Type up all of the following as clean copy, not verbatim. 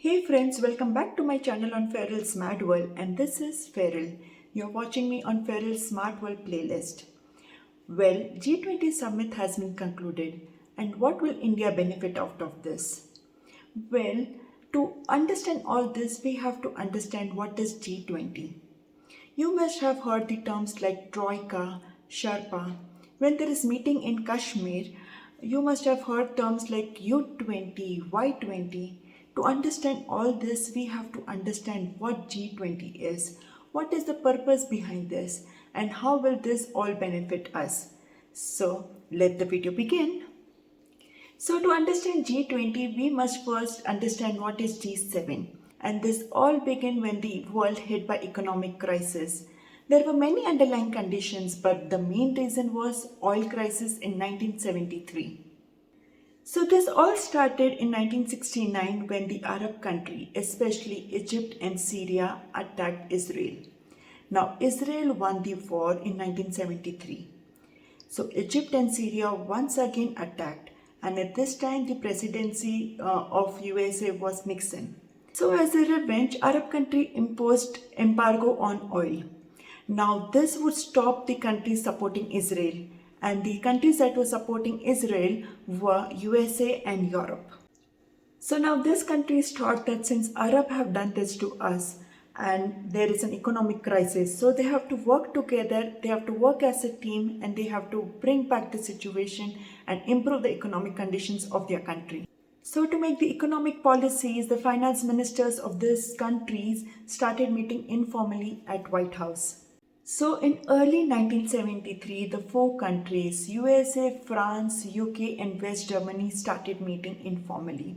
Hey friends, welcome back to my channel on Ferils Smart World, and this is Feril. You're watching me on Ferils Smart World playlist. Well, G20 summit has been concluded, and what will India benefit out of this? Well, to understand all this, we have to understand what is G20. You must have heard the terms like Troika, Sherpa. When there is meeting in Kashmir, you must have heard terms like U20, Y20. To understand all this, we have to understand what G20 is, what is the purpose behind this, and how will this all benefit us. So, let the video begin. So to understand G20, we must first understand what is G7. And this all began when the world hit by economic crisis. There were many underlying conditions, but the main reason was oil crisis in 1973. So this all started in 1969 when the Arab country, especially Egypt and Syria, attacked Israel. Now Israel won the war in 1973. So Egypt and Syria once again attacked, and at this time the presidency of USA was Nixon. So as a revenge, Arab country imposed embargo on oil. Now this would stop the countries supporting Israel, and the countries that were supporting Israel were USA and Europe. So now these countries thought that since Arab have done this to us and there is an economic crisis, so they have to work together, they have to work as a team, and they have to bring back the situation and improve the economic conditions of their country. So to make the economic policies, the finance ministers of these countries started meeting informally at White House. So in early 1973, the four countries, USA, France, UK and West Germany started meeting informally.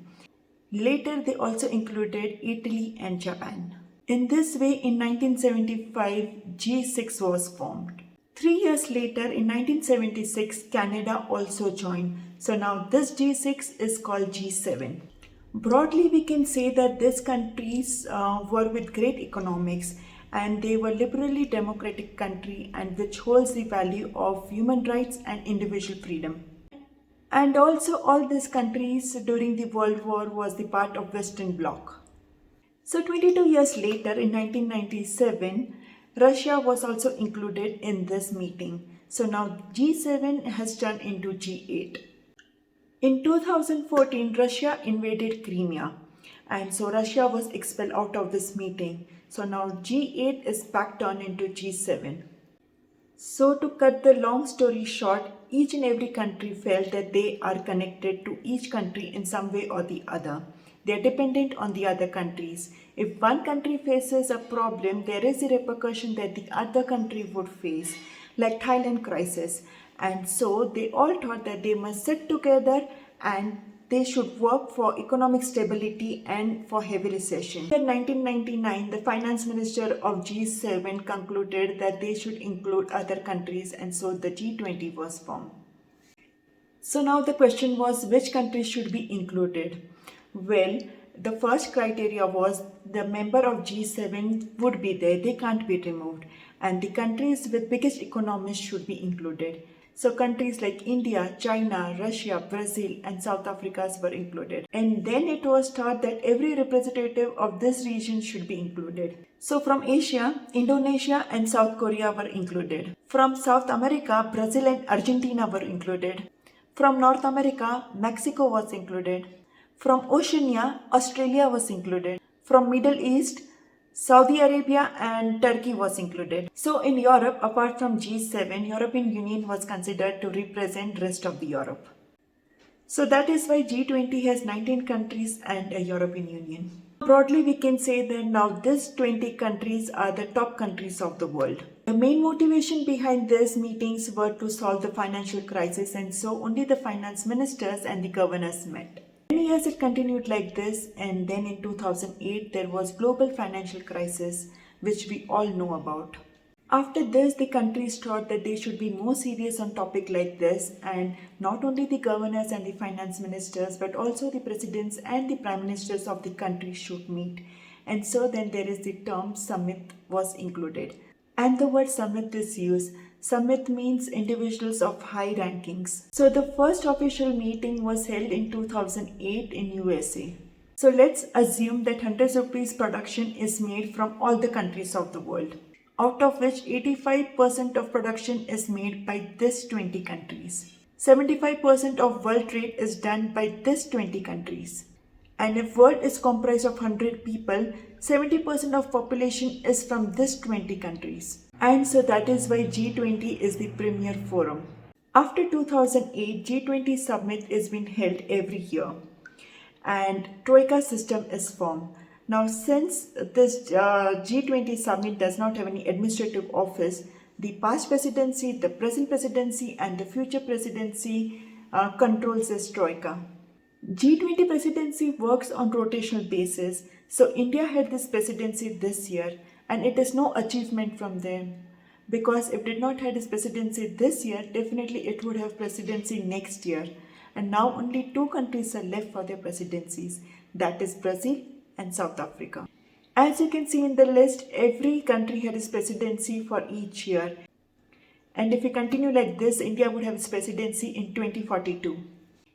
Later, they also included Italy and Japan. In this way, in 1975, G6 was formed. 3 years later, in 1976, Canada also joined. So now this G6 is called G7. Broadly, we can say that these countries were with great economics, and they were liberally democratic country and which holds the value of human rights and individual freedom. And also all these countries during the World War was the part of Western Bloc. So 22 years later in 1997, Russia was also included in this meeting. So now G7 has turned into G8. In 2014, Russia invaded Crimea, and so Russia was expelled out of this meeting. So now G8 is back turned into G7. So to cut the long story short, each and every country felt that they are connected to each country in some way or the other. They are dependent on the other countries. If one country faces a problem, there is a repercussion that the other country would face, like Thailand crisis. And so they all thought that they must sit together and they should work for economic stability and for heavy recession. In 1999, the finance minister of G7 concluded that they should include other countries, and so the G20 was formed. So now the question was, which countries should be included? Well, the first criteria was the member of G7 would be there, they can't be removed, and the countries with biggest economies should be included. So countries like India, China, Russia, Brazil and South Africa were included. And then it was thought that every representative of this region should be included. So from Asia, Indonesia and South Korea were included. From South America, Brazil and Argentina were included. From North America, Mexico was included. From Oceania, Australia was included. From Middle East, Saudi Arabia and Turkey was included. So in Europe, apart from G7, European Union was considered to represent rest of the Europe. So that is why G20 has 19 countries and a European Union. Broadly, we can say that now these 20 countries are the top countries of the world. The main motivation behind these meetings were to solve the financial crisis, and so only the finance ministers and the governors met. Many years it continued like this, and then in 2008 there was global financial crisis, which we all know about. After this, the countries thought that they should be more serious on topic like this, and not only the governors and the finance ministers but also the presidents and the prime ministers of the countries should meet. And so then there is the term summit was included. And the word summit is used. Summit means individuals of high rankings. So the first official meeting was held in 2008 in USA. So let's assume that hundreds of rupees production is made from all the countries of the world, out of which 85% of production is made by this 20 countries. 75% of world trade is done by this 20 countries. And if world is comprised of 100 people, 70% of population is from this 20 countries. And so that is why G20 is the premier forum. After 2008, G20 summit is being held every year and Troika system is formed. Now, since this G20 summit does not have any administrative office, the past presidency, the present presidency, and the future presidency controls this Troika. G20 presidency works on rotational basis. So India had this presidency this year, and it is no achievement from them. Because if it did not have this presidency this year, definitely it would have presidency next year. And now only two countries are left for their presidencies, that is Brazil and South Africa. As you can see in the list, every country had its presidency for each year. And if we continue like this, India would have its presidency in 2042.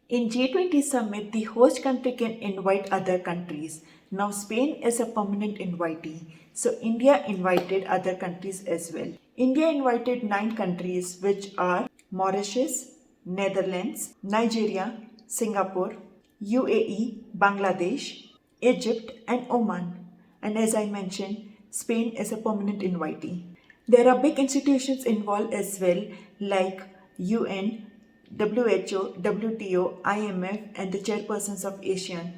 In G20 summit, the host country can invite other countries. Now Spain is a permanent invitee, so India invited other countries as well. India invited 9 countries, which are Mauritius, Netherlands, Nigeria, Singapore, UAE, Bangladesh, Egypt and Oman. And as I mentioned, Spain is a permanent invitee. There are big institutions involved as well, like UN, WHO, WTO, IMF and the chairpersons of ASEAN.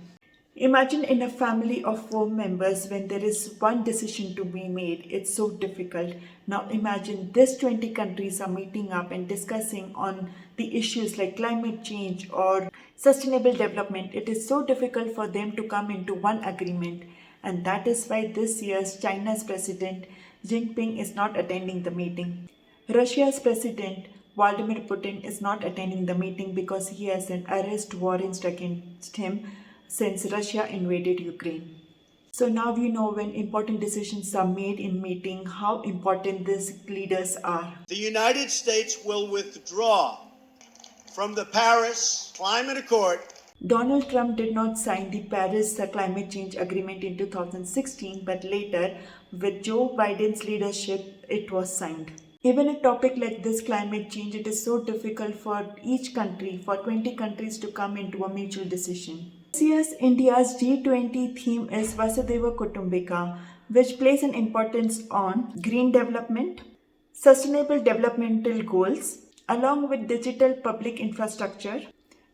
Imagine in a family of 4 members when there is one decision to be made, it's so difficult. Now imagine these 20 countries are meeting up and discussing on the issues like climate change or sustainable development. It is so difficult for them to come into one agreement, and that is why this year's China's president Xi Jinping is not attending the meeting. Russia's president Vladimir Putin is not attending the meeting because he has an arrest warrant against him since Russia invaded Ukraine. So now you know when important decisions are made in meeting, how important these leaders are. The United States will withdraw from the Paris Climate Accord. Donald Trump did not sign the Paris Climate Change Agreement in 2016, but later, with Joe Biden's leadership, it was signed. Even a topic like this, climate change, it is so difficult for each country, for 20 countries to come into a mutual decision. This year's India's G20 theme is Vasudhaiva Kutumbika, which places an importance on green development, sustainable developmental goals, along with digital public infrastructure,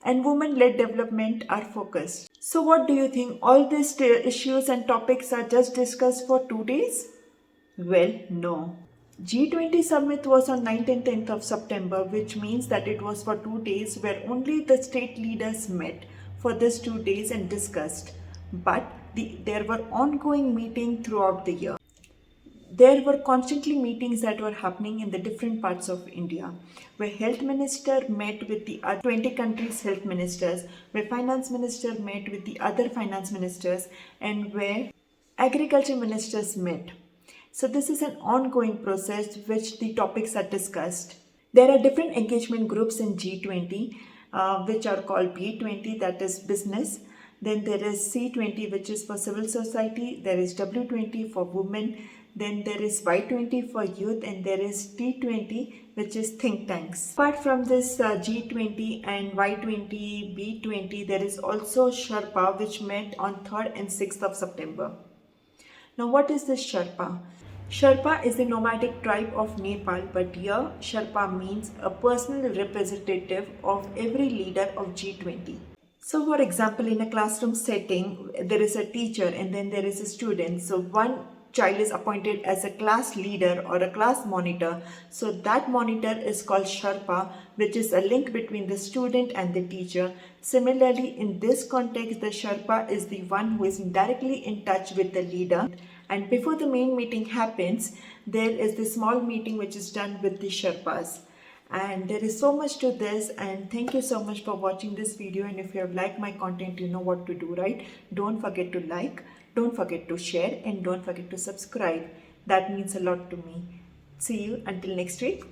and women-led development are focused. So what do you think? All these issues and topics are just discussed for 2 days? Well, no. G20 summit was on 9th and 10th of September, which means that it was for 2 days where only the state leaders met for these 2 days and discussed. But there were ongoing meetings throughout the year. There were constantly meetings that were happening in the different parts of India, where health minister met with the other 20 countries' health ministers, where finance minister met with the other finance ministers, and where agriculture ministers met. So this is an ongoing process which the topics are discussed. There are different engagement groups in G20, which are called B20, that is business. Then there is C20, which is for civil society. There is W20 for women. Then there is Y20 for youth, and there is T20, which is think tanks. Apart from this G20 and Y20, B20, there is also Sherpa, which met on 3rd and 6th of September. Now what is this Sherpa? Sherpa is the nomadic tribe of Nepal, but here Sherpa means a personal representative of every leader of G20. So for example, in a classroom setting, there is a teacher and then there is a student. So one child is appointed as a class leader or a class monitor. So that monitor is called Sherpa, which is a link between the student and the teacher. Similarly, in this context, the Sherpa is the one who is directly in touch with the leader. And before the main meeting happens, there is the small meeting which is done with the Sherpas. And there is so much to this, and thank you so much for watching this video. And if you have liked my content, you know what to do, right? Don't forget to like, don't forget to share, and don't forget to subscribe. That means a lot to me. See you until next week.